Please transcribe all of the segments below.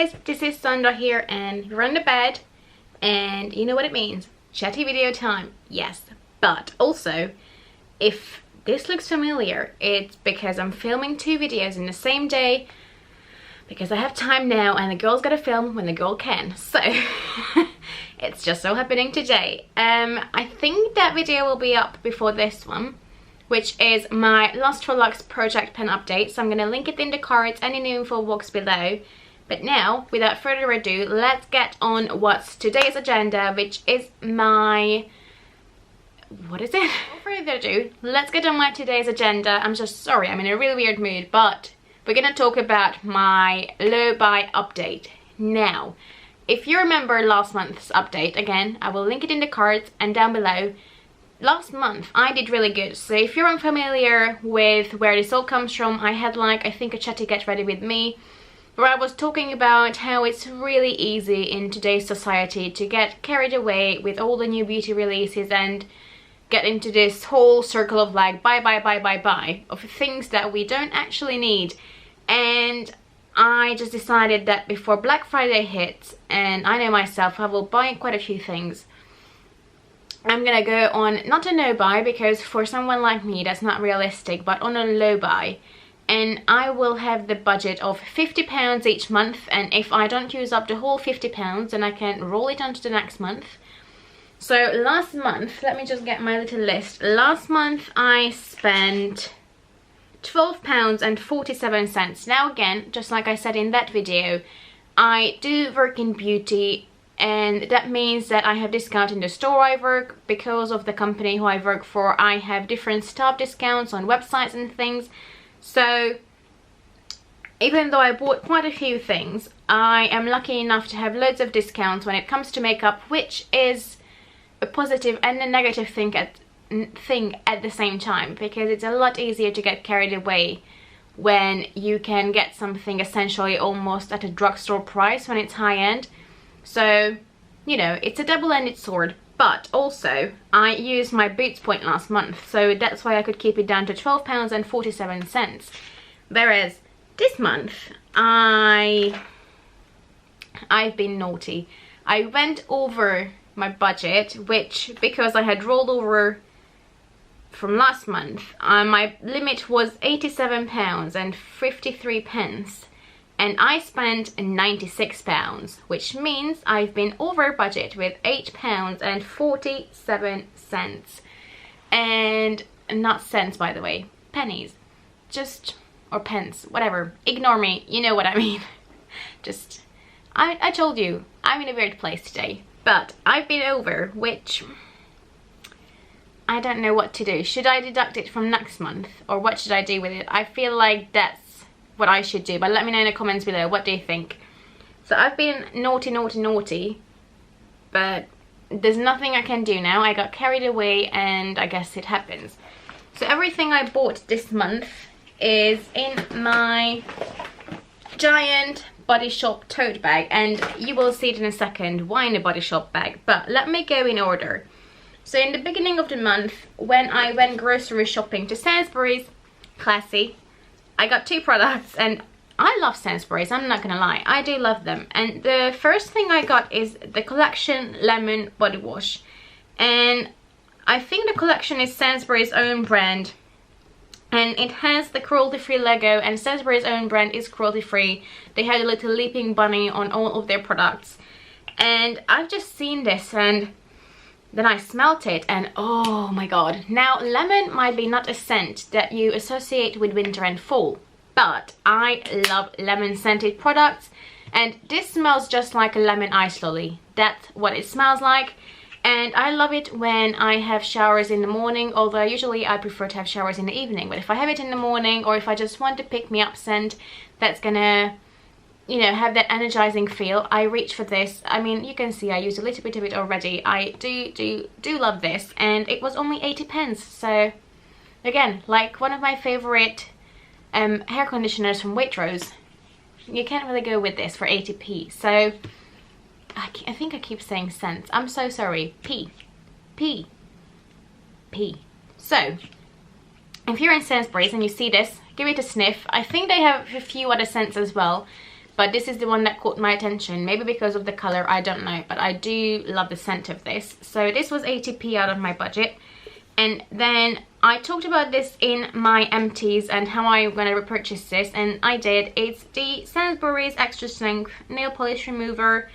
guys, this is Sandra here and you're on the bed and you know what it means. Chatty video time, yes. But also, if this looks familiar, it's because I'm filming 2 videos in the same day because I have time now and the girl's gotta film when the girl can. So, it's just so happening today. I think that video will be up before this one, which is my Lust for Lux project pen update. So I'm gonna link it in the cards and in the info box below. But now, without further ado, let's get on what's today's agenda, which is my... what is it? Without further ado, let's get on with today's agenda. I'm just sorry, I'm in a really weird mood, but we're gonna talk about my low buy update. Now, if you remember last month's update, again, I will link it in the cards and down below. Last month, I did really good. So if you're unfamiliar with where this all comes from, I had like, I think a chatty get ready with me, where I was talking about how it's really easy in today's society to get carried away with all the new beauty releases and get into this whole circle of like buy of things that we don't actually need. And I just decided that before Black Friday hits, and I know myself, I will buy quite a few things. I'm gonna go on not a no buy, because for someone like me that's not realistic, but on a low buy. And I will have the budget of £50 each month, and if I don't use up the whole £50, then I can roll it onto the next month. So last month, let me just get my little list. Last month I spent £12.47. Now again, just like I said in that video, I do work in beauty, and that means that I have discount in the store I work. Because of the company who I work for, I have different staff discounts on websites and things. So even though I bought quite a few things, I am lucky enough to have loads of discounts when it comes to makeup, which is a positive and a negative thing at the same time, because it's a lot easier to get carried away when you can get something essentially almost at a drugstore price when it's high-end. So, you know, it's a double-ended sword. But also, I used my Boots point last month, so that's why I could keep it down to £12.47. Whereas this month, I've been naughty. I went over my budget, which, because I had rolled over from last month, my limit was £87.53. And I spent £96, which means I've been over budget with £8.47. And not cents, by the way, pennies. Just, or pence, whatever. Ignore me, you know what I mean. Just, I told you, I'm in a weird place today. But I've been over, which I don't know what to do. Should I deduct it from next month? Or what should I do with it? I feel like that's what I should do, but let me know in the comments below. What do you think? So I've been naughty, but there's nothing I can do now. I got carried away and I guess it happens. So everything I bought this month is in my giant Body Shop tote bag, and you will see it in a second why in a Body Shop bag, but let me go in order. So in the beginning of the month, when I went grocery shopping to Sainsbury's, classy, I got 2 products, and I love Sainsbury's, I'm not gonna lie, I do love them. And the first thing I got is the Collection Lemon Body Wash, and I think the Collection is Sainsbury's own brand, and it has the cruelty-free logo, and Sainsbury's own brand is cruelty-free. They had a little leaping bunny on all of their products, and I've just seen this and then I smelt it and oh my god. Now, lemon might be not a scent that you associate with winter and fall, but I love lemon scented products, and this smells just like a lemon ice lolly. That's what it smells like, and I love it when I have showers in the morning, although usually I prefer to have showers in the evening. But if I have it in the morning, or if I just want to pick me up scent that's gonna, you know, have that energizing feel, I reach for this. I mean, you can see I used a little bit of it already. I do love this, and it was only 80p. So again, like one of my favorite hair conditioners from Waitrose, you can't really go with this for 80p. So I think I keep saying cents. I'm so sorry. P. So if you're in Sainsbury's and you see this, give it a sniff. I think they have a few other scents as well, but this is the one that caught my attention, maybe because of the color, I don't know, but I do love the scent of this. So this was 80p out of my budget. And then I talked about this in my empties and how I'm gonna repurchase this, and I did. It's the Sainsbury's Extra Strength Nail Polish Remover,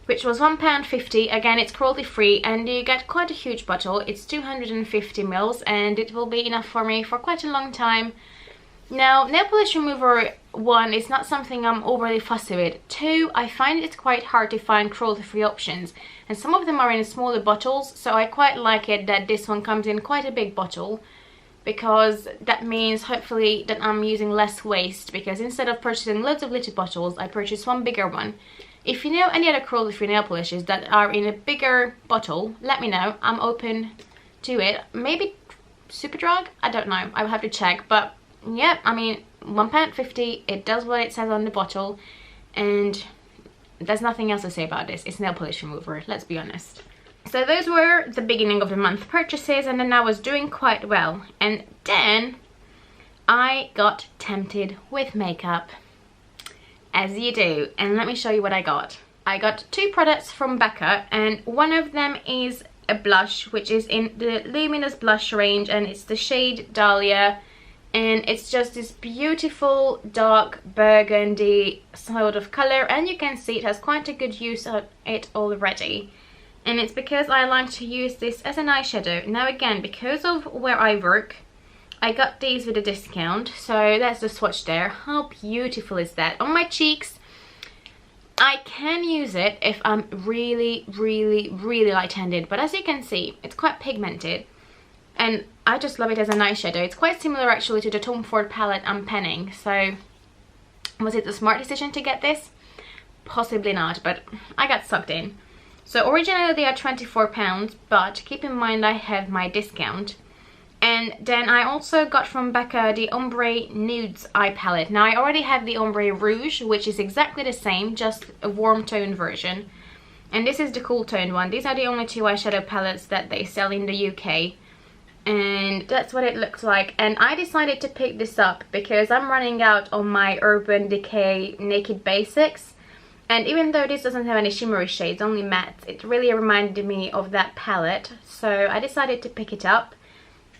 which was £1.50. Again, it's cruelty free and you get quite a huge bottle. It's 250 mils and it will be enough for me for quite a long time. Now, nail polish remover, 1, is not something I'm overly fussy with. 2, I find it quite hard to find cruelty-free options, and some of them are in smaller bottles, so I quite like it that this one comes in quite a big bottle, because that means hopefully that I'm using less waste, because instead of purchasing loads of little bottles, I purchased one bigger one. If you know any other cruelty-free nail polishes that are in a bigger bottle, let me know. I'm open to it. Maybe Superdrug? I don't know. I will have to check, but yeah, I mean, £1.50, it does what it says on the bottle, and there's nothing else to say about this. It's nail polish remover, let's be honest. So those were the beginning of the month purchases, and then I was doing quite well. And then I got tempted with makeup, as you do, and let me show you what I got. I got 2 products from Becca, and one of them is a blush, which is in the Luminous Blush range, and it's the shade Dahlia. And it's just this beautiful dark burgundy sort of color, and you can see it has quite a good use of it already. And it's because I like to use this as an eyeshadow. Now again, because of where I work, I got these with a discount, so that's the swatch there. How beautiful is that? On my cheeks, I can use it if I'm really light-handed, but as you can see, it's quite pigmented. And I just love it as an eyeshadow. It's quite similar actually to the Tom Ford palette I'm penning. So was it a smart decision to get this? Possibly not, but I got sucked in. So originally they are £24, but keep in mind I have my discount. And then I also got from Becca the Ombre Nudes eye palette. Now I already have the Ombre Rouge, which is exactly the same, just a warm tone version. And this is the cool toned one. These are the only 2 eyeshadow palettes that they sell in the UK. And that's what it looks like. And I decided to pick this up because I'm running out on my Urban Decay Naked Basics. And even though this doesn't have any shimmery shades, only mattes, it really reminded me of that palette. So I decided to pick it up.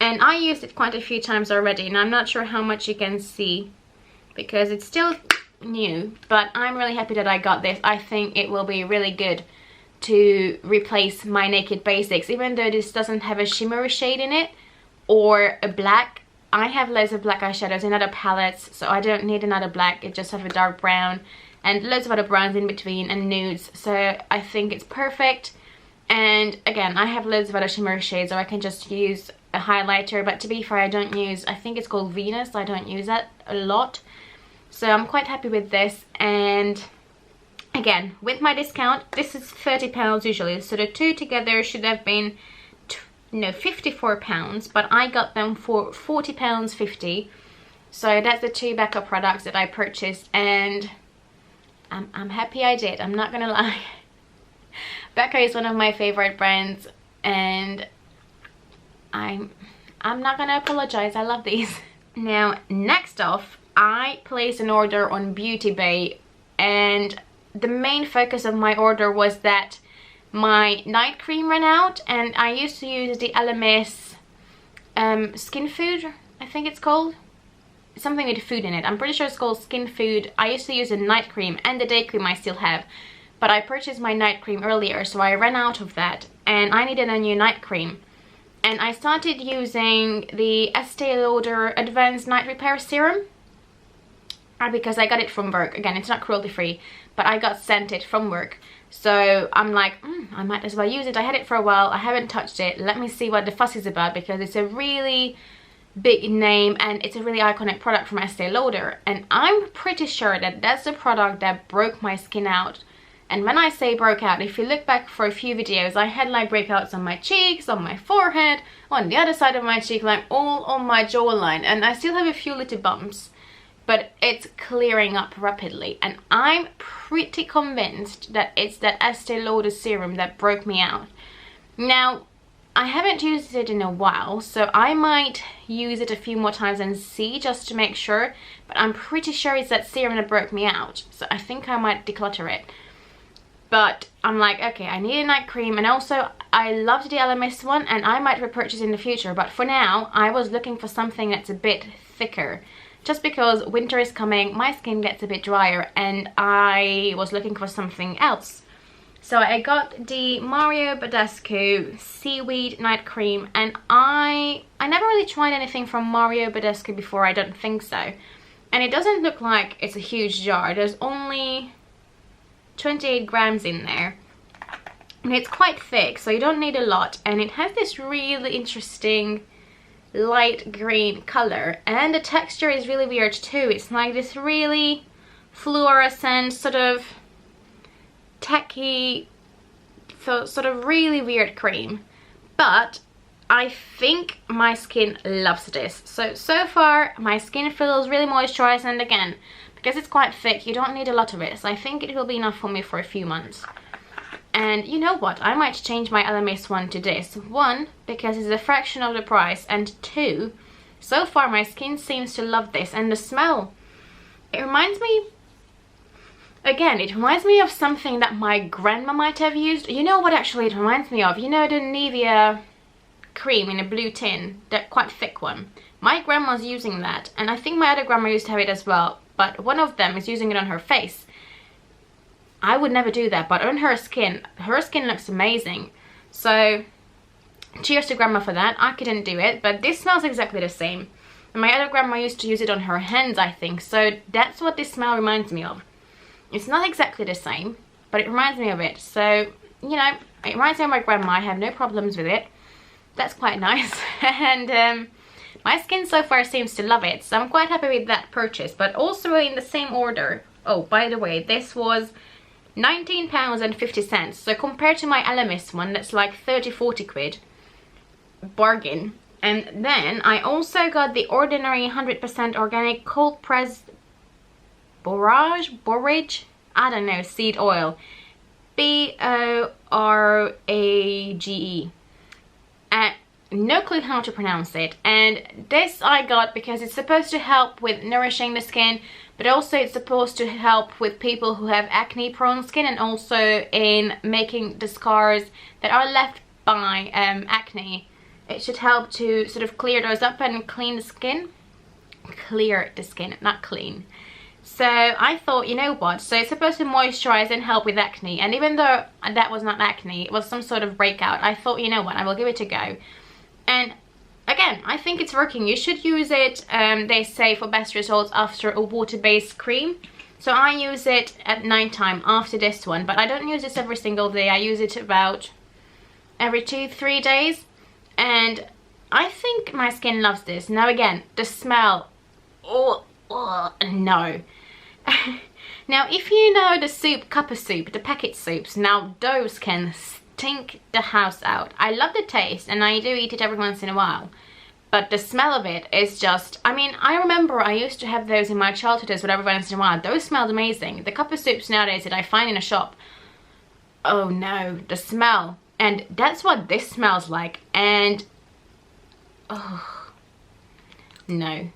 And I used it quite a few times already, and I'm not sure how much you can see because it's still new. But I'm really happy that I got this. I think it will be really good to replace my Naked Basics, even though this doesn't have a shimmery shade in it or a black. I have loads of black eyeshadows in other palettes, so I don't need another black. It just has a dark brown and loads of other browns in between and nudes, so I think it's perfect. And again, I have loads of other shimmery shades, or I can just use a highlighter, but to be fair, I don't use, I think it's called Venus, I don't use that a lot, so I'm quite happy with this. And again, with my discount, this is £30 usually, so the 2 together should have been £54, but I got them for £40.50. So that's the 2 Becca products that I purchased, and I'm happy I did, I'm not gonna lie. Becca is one of my favorite brands, and I'm not gonna apologize, I love these. Now, next off, I placed an order on Beautybay, and the main focus of my order was that my night cream ran out, and I used to use the LMS Skin Food, I think it's called. Something with food in it. I'm pretty sure it's called Skin Food. I used to use a night cream, and the day cream I still have. But I purchased my night cream earlier, so I ran out of that. And I needed a new night cream. And I started using the Estee Lauder Advanced Night Repair Serum. Because I got it from work. Again, it's not cruelty free, but I got sent it from work. So I'm like, I might as well use it. I had it for a while. I haven't touched it. Let me see what the fuss is about, because it's a really big name and it's a really iconic product from Estee Lauder. And I'm pretty sure that that's the product that broke my skin out. And when I say broke out, if you look back for a few videos, I had like breakouts on my cheeks, on my forehead, on the other side of my cheek, like all on my jawline. And I still have a few little bumps, but it's clearing up rapidly. And I'm pretty convinced that it's that Estee Lauder serum that broke me out. Now, I haven't used it in a while, so I might use it a few more times and see, just to make sure. But I'm pretty sure it's that serum that broke me out, so I think I might declutter it. But I'm like, okay, I need a night cream, and also I loved the LMS one, and I might repurchase in the future. But for now, I was looking for something that's a bit thicker, just because winter is coming, my skin gets a bit drier, and I was looking for something else. So I got the Badescu Seaweed Night Cream, and I never really tried anything from Badescu before, I don't think so. And it doesn't look like it's a huge jar. There's only 28 grams in there. And it's quite thick, so you don't need a lot. And it has this really interesting light green color. And the texture is really weird too. It's like this really fluorescent, sort of tacky, sort of really weird cream. But I think my skin loves this. So far my skin feels really moisturized, and again, because it's quite thick, you don't need a lot of it, so I think it will be enough for me for a few months. And you know what, I might change my LMS one to this. One, because it's a fraction of the price, and two, so far my skin seems to love this. And the smell, it reminds me, again, it reminds me of something that my grandma might have used. You know what actually it reminds me of? You know the Nivea cream in a blue tin, that quite thick one? My grandma's using that, and I think my other grandma used to have it as well, but one of them is using it on her face. I would never do that, but on her skin looks amazing. So cheers to grandma for that. I couldn't do it, but this smells exactly the same. And my other grandma used to use it on her hands, I think, so that's what this smell reminds me of. It's not exactly the same, but it reminds me of it. So, you know, it reminds me of my grandma. I have no problems with it. That's quite nice. And my skin so far seems to love it, so I'm quite happy with that purchase. But also in the same order, oh, by the way, this was £19.50. So compared to my LMS one, that's like 30-40 quid. Bargain. And then I also got the ordinary 100% organic cold pressed borage, I don't know, seed oil. B-O-R-A-G-E. No clue how to pronounce it. And this I got because it's supposed to help with nourishing the skin, but also it's supposed to help with people who have acne prone skin, and also in making the scars that are left by acne. It should help to sort of clear those up and clean the skin. Clear the skin, not clean. So I thought, you know what, so it's supposed to moisturize and help with acne, and even though that was not acne, it was some sort of breakout, I thought, you know what, I will give it a go. And again, I think it's working. You should use it, they say, for best results after a water-based cream. So I use it at nighttime after this one, but I don't use this every single day. I use it about every 2-3 days, and I think my skin loves this. Now again, the smell, oh no. Now if you know the soup, cup of soup, the packet soups, now those can stink the house out. I love the taste and I do eat it every once in a while, but the smell of it is just, I mean, I remember I used to have those in my childhood as well every once in a while. Those smelled amazing. The cup of soups nowadays that I find in a shop, oh no, the smell. And that's what this smells like, and oh no.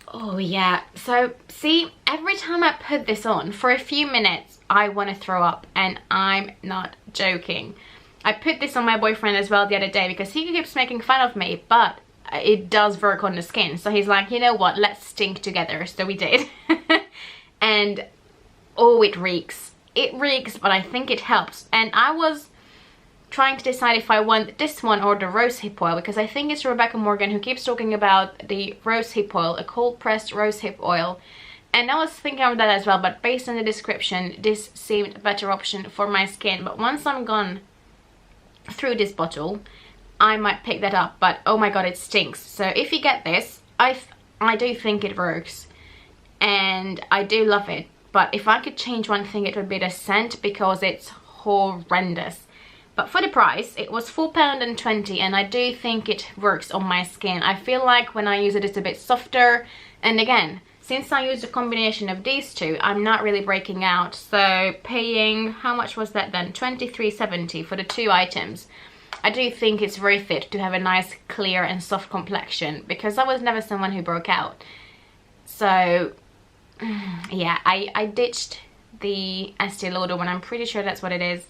Oh yeah, so see, every time I put this on for a few minutes I want to throw up, and I'm not joking. I put this on my boyfriend as well the other day because he keeps making fun of me, but it does work on the skin, so he's like, you know what, let's stink together. So we did. And oh, it reeks, but I think it helps. And I was trying to decide if I want this one or the rosehip oil, because I think it's Rebecca Morgan who keeps talking about the rosehip oil, a cold pressed rosehip oil. And I was thinking of that as well, but based on the description, this seemed a better option for my skin. But once I'm gone through this bottle, I might pick that up. But oh my god, it stinks. So if you get this, I do think it works, and I do love it. But if I could change one thing, it would be the scent, because it's horrendous. But for the price, it was £4.20, and I do think it works on my skin. I feel like when I use it, it's a bit softer. And again, since I used a combination of these two, I'm not really breaking out. So paying, how much was that then? £23.70 for the two items. I do think it's worth it to have a nice clear and soft complexion, because I was never someone who broke out. So yeah, I ditched the Estee Lauder one. I'm pretty sure that's what it is,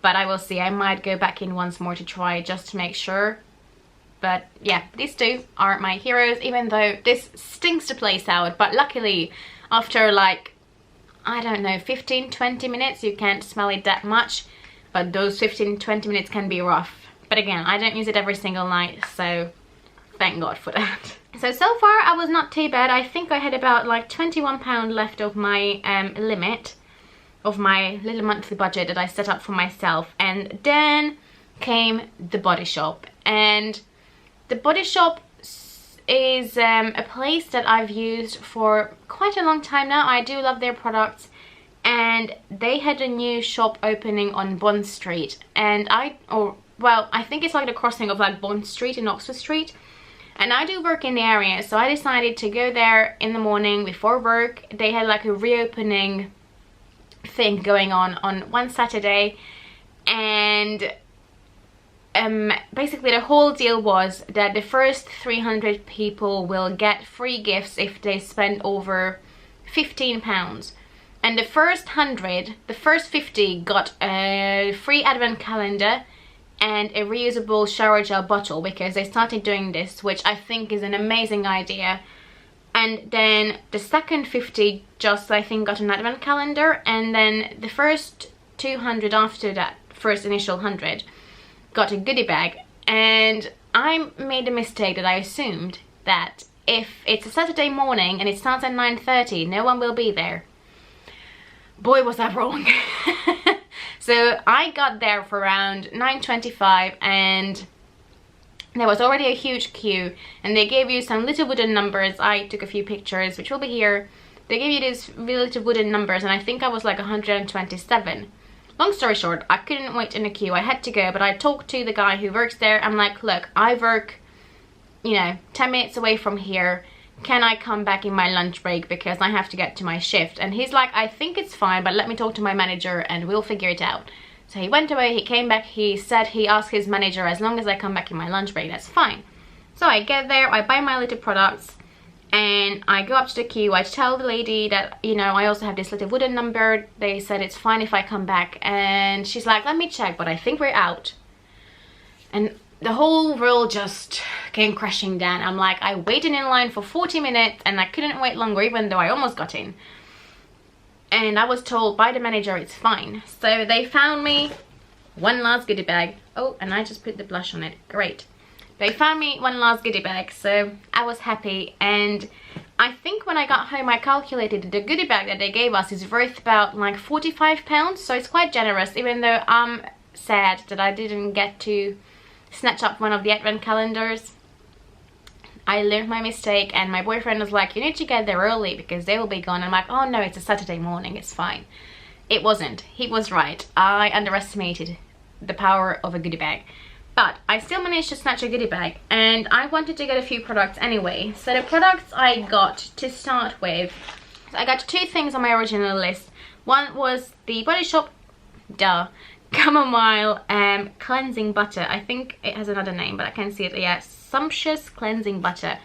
but I will see. I might go back in once more to try just to make sure. But yeah, these two are my heroes, even though this stinks the place out. But luckily, after like, I don't know, 15-20 minutes, you can't smell it that much. But those 15-20 minutes can be rough. But again, I don't use it every single night, so thank God for that. So far I was not too bad. I think I had about like £21 left of my limit of my little monthly budget that I set up for myself. And then came the Body Shop. And the Body Shop is a place that I've used for quite a long time now. I do love their products. And they had a new shop opening on Bond Street. And I think it's like the crossing of like Bond Street and Oxford Street. And I do work in the area, so I decided to go there in the morning before work. They had like a reopening thing going on one Saturday. And basically the whole deal was that the first 300 people will get free gifts if they spend over £15. And the first 100, the first 50 got a free advent calendar and a reusable shower gel bottle, because they started doing this, which I think is an amazing idea. And then the second 50 just, I think, got an advent calendar, and then the first 200 after that first initial 100 got a goodie bag. And I made a mistake that I assumed that if it's a Saturday morning and it starts at 9:30, no one will be there. Boy, was I wrong. So I got there for around 9:25 and there was already a huge queue, and they gave you some little wooden numbers. I took a few pictures, which will be here. They gave you these little wooden numbers, and I think I was like 127. Long story short, I couldn't wait in the queue. I had to go, but I talked to the guy who works there. I'm like, look, I work, you know, 10 minutes away from here. Can I come back in my lunch break because I have to get to my shift? And he's like, I think it's fine, but let me talk to my manager and we'll figure it out. So he went away, he came back, he said he asked his manager, as long as I come back in my lunch break, that's fine. So I get there, I buy my little products, and I go up to the queue. I tell the lady that, you know, I also have this little wooden number. They said it's fine if I come back, and she's like, let me check, but I think we're out. And the whole world just came crashing down. I'm like, I waited in line for 40 minutes and I couldn't wait longer, even though I almost got in. And I was told by the manager it's fine. So they found me one last goodie bag. Oh, and I just put the blush on it. Great. They found me one last goodie bag, so I was happy. And I think when I got home, I calculated the goodie bag that they gave us is worth about like £45. So it's quite generous, even though I'm sad that I didn't get to snatch up one of the advent calendars. I learned my mistake, and my boyfriend was like, you need to get there early because they will be gone. I'm like, oh no, it's a Saturday morning, it's fine. It wasn't. He was right. I underestimated the power of a goodie bag. But I still managed to snatch a goodie bag, and I wanted to get a few products anyway. So the products I got to start with, I got two things on my original list. One was the Body Shop, chamomile cleansing butter. I think it has another name, but I can't see it. Yeah, sumptuous cleansing butter.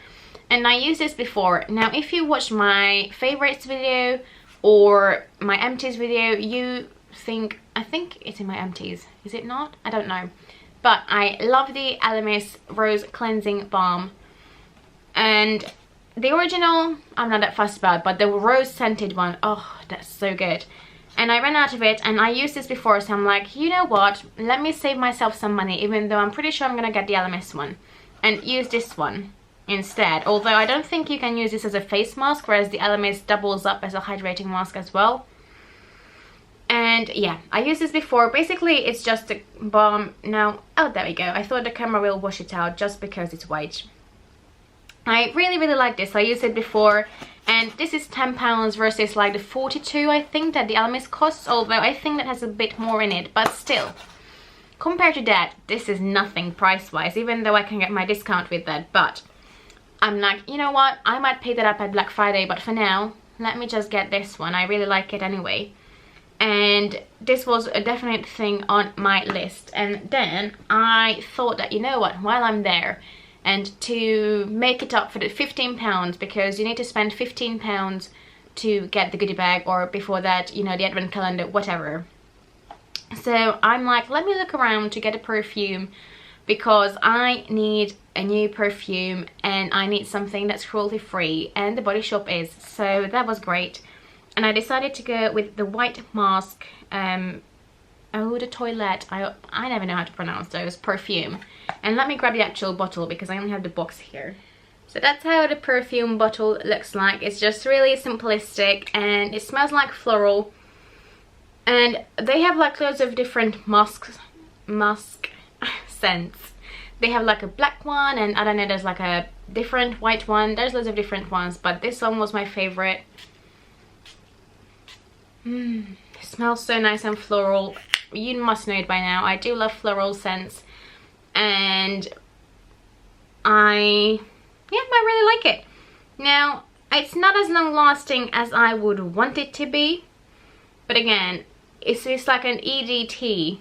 And I used this before. Now if you watch my favorites video or my empties video, you think, I think it's in my empties, is it not? I don't know. But I love the Elemis Rose Cleansing Balm. And the original, I'm not that fussed about, but the rose scented one, oh, that's so good. And I ran out of it, and I used this before, so I'm like, you know what, let me save myself some money, even though I'm pretty sure I'm gonna get the Elemis one, and use this one instead. Although I don't think you can use this as a face mask, whereas the Elemis doubles up as a hydrating mask as well. And yeah, I used this before. Basically it's just a balm. Now, oh, there we go. I thought the camera will wash it out just because it's white. I really like this. I used it before, and this is £10 versus like the 42 I think that the Elemis costs, although I think that has a bit more in it. But still, compared to that, this is nothing price wise, even though I can get my discount with that. But I'm like, you know what, I might pay that up at Black Friday, but for now let me just get this one. I really like it anyway. and this was a definite thing on my list. And then I thought that, you know what, while I'm there, and to make it up for the £15, because you need to spend £15 to get the goodie bag, or before that, you know, the advent calendar, whatever. So I'm like, let me look around to get a perfume, because I need a new perfume and I need something that's cruelty free, and the Body Shop is. So that was great. And I decided to go with the White Mask Eau de Toilette, I never know how to pronounce those, perfume. And let me grab the actual bottle because I only have the box here. So that's how the perfume bottle looks like. It's just really simplistic and it smells like floral. And they have like loads of different musk scents. They have like a black one, and I don't know, there's like a different white one. There's loads of different ones, but this one was my favorite. It smells so nice and floral. You must know it by now. I do love floral scents, and I really like it. Now, it's not as long lasting as I would want it to be, but again, it's like an EDT.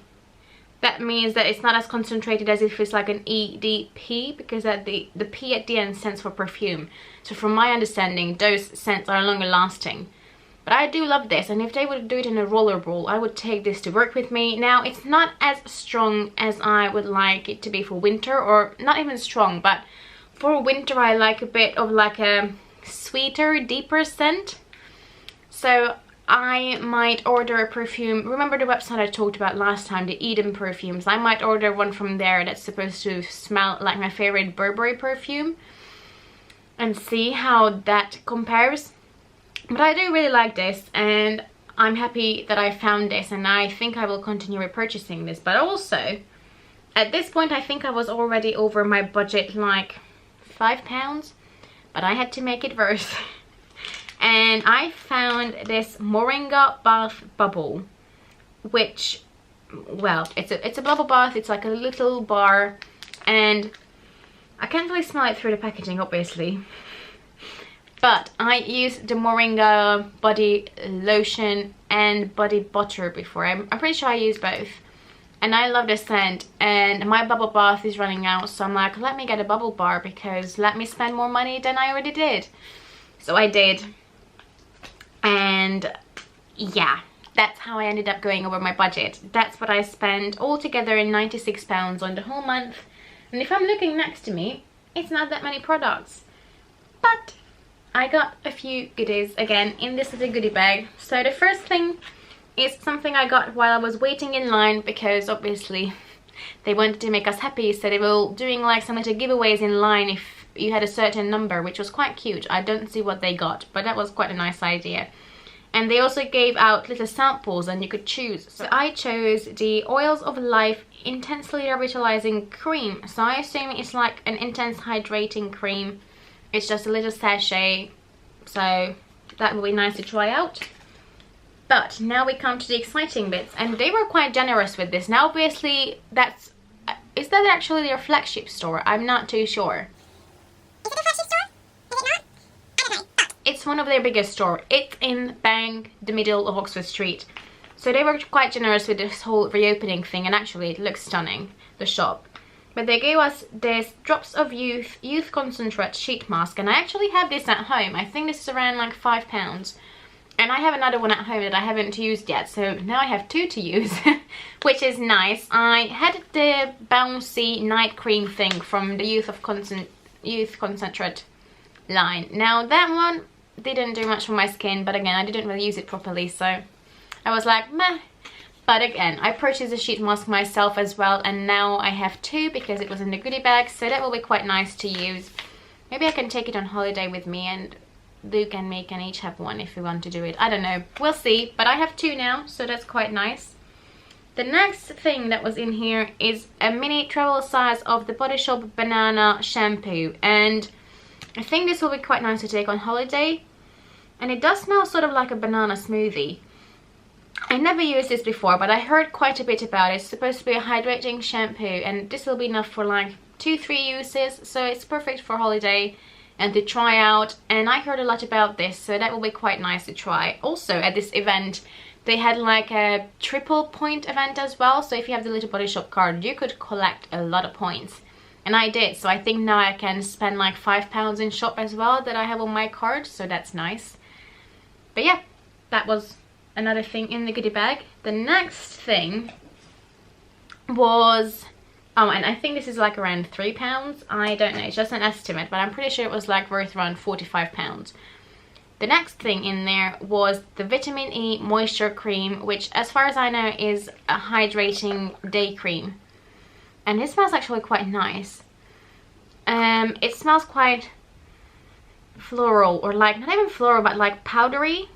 That means that it's not as concentrated as if it's like an EDP, because the P at the end stands for perfume. So from my understanding, those scents are longer lasting. But I do love this, and if they would do it in a rollerball, I would take this to work with me. Now, it's not as strong as I would like it to be for winter, or not even strong, but for winter I like a bit of like a sweeter, deeper scent. So I might order a perfume. Remember the website I talked about last time, the Eden perfumes? I might order one from there that's supposed to smell like my favorite Burberry perfume, and see how that compares. But I do really like this, and I'm happy that I found this, and I think I will continue repurchasing this. But also, at this point, I think I was already over my budget, like £5, but I had to make it worse. And I found this Moringa Bath Bubble, which, well, it's a bubble bath. It's like a little bar, and I can't really smell it through the packaging, obviously. But I used the Moringa body lotion and body butter before. I'm pretty sure I used both. And I love this scent. And my bubble bath is running out. So I'm like, let me get a bubble bar, because let me spend more money than I already did. So I did. And yeah, that's how I ended up going over my budget. That's what I spent altogether in £96 on the whole month. And if I'm looking next to me, it's not that many products. But I got a few goodies again in this little goodie bag. So the first thing is something I got while I was waiting in line, because obviously they wanted to make us happy, so they were doing like some little giveaways in line if you had a certain number, which was quite cute. I don't see what they got, but that was quite a nice idea. And they also gave out little samples and you could choose. So I chose the Oils of Life Intensely Revitalizing Cream. So I assume it's like an intense hydrating cream. It's just a little sachet, so that will be nice to try out. But now we come to the exciting bits, and they were quite generous with this. Now obviously is that actually their flagship store? I'm not too sure. Is it a flagship store? Is it not? I don't know. But it's one of their biggest stores. It's in bang the middle of Oxford Street. So they were quite generous with this whole reopening thing, and actually it looks stunning, the shop. But they gave us this Drops of Youth Concentrate Sheet Mask, and I actually have this at home. I think this is around like £5. And I have another one at home that I haven't used yet, so now I have two to use, which is nice. I had the bouncy night cream thing from the Youth Concentrate line. Now that one didn't do much for my skin, but again, I didn't really use it properly, so I was like, meh. But again, I purchased a sheet mask myself as well, and now I have two because it was in the goodie bag, so that will be quite nice to use. Maybe I can take it on holiday with me, and Luke and me can each have one if we want to do it. I don't know, we'll see, but I have two now, so that's quite nice. The next thing that was in here is a mini travel size of the Body Shop Banana Shampoo, and I think this will be quite nice to take on holiday. And it does smell sort of like a banana smoothie. I never used this before, but I heard quite a bit about it. It's supposed to be a hydrating shampoo, and this will be enough for like 2-3 uses, so it's perfect for holiday and to try out. And I heard a lot about this, so that will be quite nice to try. Also at this event they had like a triple point event as well. So if you have the little Body Shop card, you could collect a lot of points. And I did, so I think now I can spend like £5 in shop as well that I have on my card, so that's nice. But yeah, that was another thing in the goodie bag. The next thing was, oh, and I think this is like around £3. I don't know, it's just an estimate, but I'm pretty sure it was like worth around £45. The next thing in there was the Vitamin E Moisture Cream, which as far as I know is a hydrating day cream. And it smells actually quite nice. It smells quite floral, or like, not even floral, but like powdery,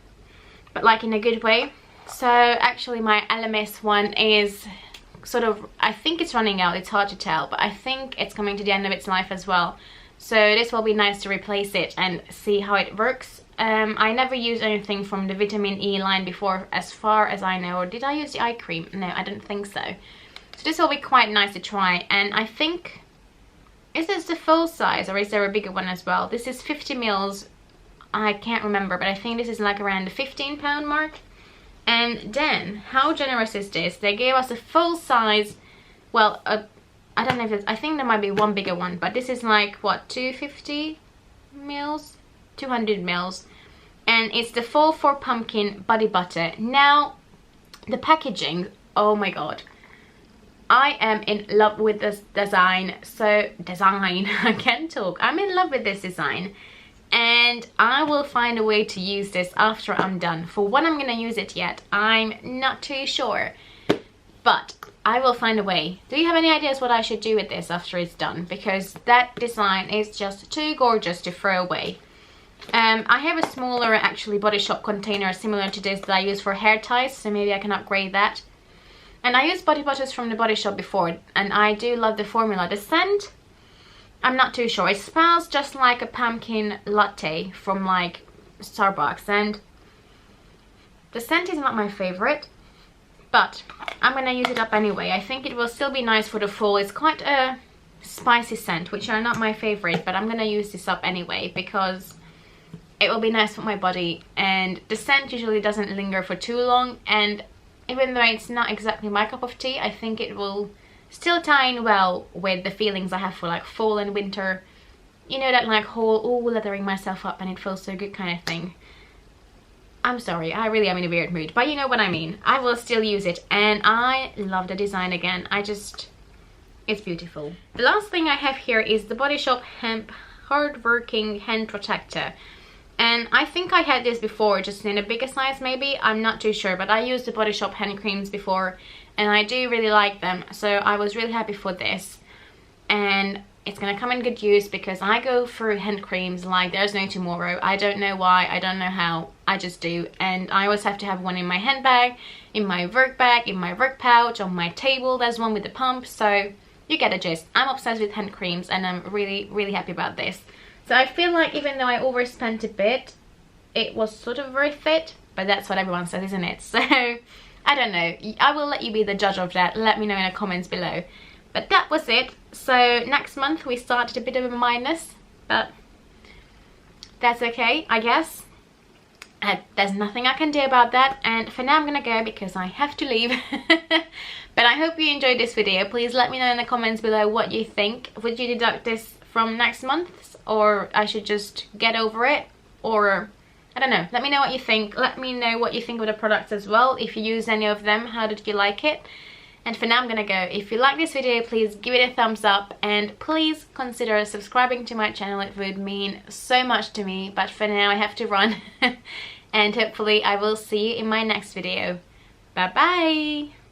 but like in a good way. So actually my LMS one is sort of, I think it's running out, it's hard to tell, but I think it's coming to the end of its life as well. So this will be nice to replace it and see how it works. I never used anything from the Vitamin E line before as far as I know, or did I use the eye cream? No, I don't think so. So this will be quite nice to try, and I think, is this the full size or is there a bigger one as well? This is 50 mils, I can't remember, but I think this is like around the £15 mark. And then, how generous is this? They gave us a full size, well, I don't know if it's, I think there might be one bigger one, but this is like, what, 250 mils? 200 mils. And it's the Fall for Pumpkin Body Butter. Now, the packaging, oh my god. I am in love with this design. I can't talk. I'm in love with this design. And I will find a way to use this after I'm done. For when I'm gonna use it yet, I'm not too sure. But I will find a way. Do you have any ideas what I should do with this after it's done? Because that design is just too gorgeous to throw away. I have a smaller actually Body Shop container similar to this that I use for hair ties, so maybe I can upgrade that. And I used body butters from the Body Shop before, and I do love the formula. The scent, I'm not too sure. It smells just like a pumpkin latte from like Starbucks, and the scent is not my favorite, but I'm gonna use it up anyway. I think it will still be nice for the fall. It's quite a spicy scent, which are not my favorite, but I'm gonna use this up anyway because it will be nice for my body, and the scent usually doesn't linger for too long, and even though it's not exactly my cup of tea, I think it will still tie in well with the feelings I have for like fall and winter. You know, that like whole, oh, leathering myself up and it feels so good kind of thing. I'm sorry, I really am in a weird mood, but you know what I mean. I will still use it, and I love the design again. It's beautiful. The last thing I have here is the Body Shop Hemp Hard-Working Hand Protector. And I think I had this before, just in a bigger size maybe, I'm not too sure, but I used the Body Shop hand creams before and I do really like them, so I was really happy for this. And it's gonna come in good use because I go through hand creams like there's no tomorrow. I don't know why, I don't know how, I just do. And I always have to have one in my handbag, in my work bag, in my work pouch, on my table there's one with the pump, so you get a gist. I'm obsessed with hand creams and I'm really, really happy about this. So I feel like even though I overspent a bit, it was sort of worth it. But that's what everyone says, isn't it? So, I don't know. I will let you be the judge of that. Let me know in the comments below. But that was it. So, next month we started a bit of a minus. But that's okay, I guess. There's nothing I can do about that. And for now I'm gonna go because I have to leave. But I hope you enjoyed this video. Please let me know in the comments below what you think. Would you deduct this from next month's, or I should just get over it, or I don't know. Let me know what you think. Let me know what you think of the products as well. If you use any of them, how did you like it? And for now I'm gonna go. If you like this video, please give it a thumbs up, and please consider subscribing to my channel. It would mean so much to me. But for now I have to run and hopefully I will see you in my next video. Bye bye.